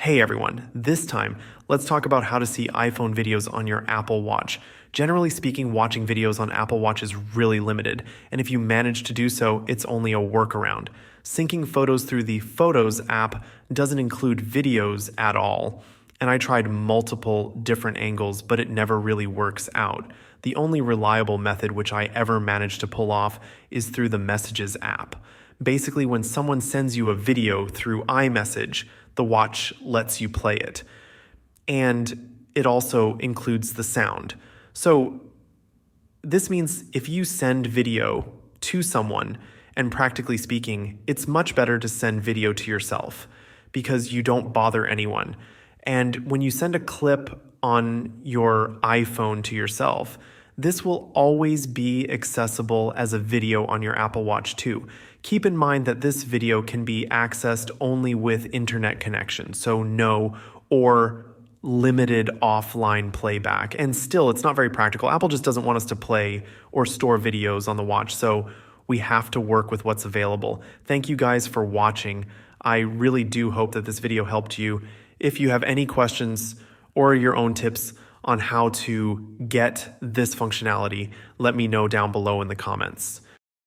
Hey everyone, this time, let's talk about how to see iPhone videos on your Apple Watch. Generally speaking, watching videos on Apple Watch is really limited, and if you manage to do so, it's only a workaround. Syncing photos through the Photos app doesn't include videos at all, and I tried multiple different angles, but it never really works out. The only reliable method which I ever managed to pull off is through the Messages app. Basically, when someone sends you a video through iMessage, the watch lets you play it. And it also includes the sound. So this means if you send video to someone, and practically speaking, it's much better to send video to yourself because you don't bother anyone. And when you send a clip on your iPhone to yourself, this will always be accessible as a video on your Apple Watch too. Keep in mind that this video can be accessed only with internet connection, so no or limited offline playback. And still, it's not very practical. Apple just doesn't want us to play or store videos on the watch, so we have to work with what's available. Thank you guys for watching. I really do hope that this video helped you. If you have any questions or your own tips on how to get this functionality, let me know down below in the comments.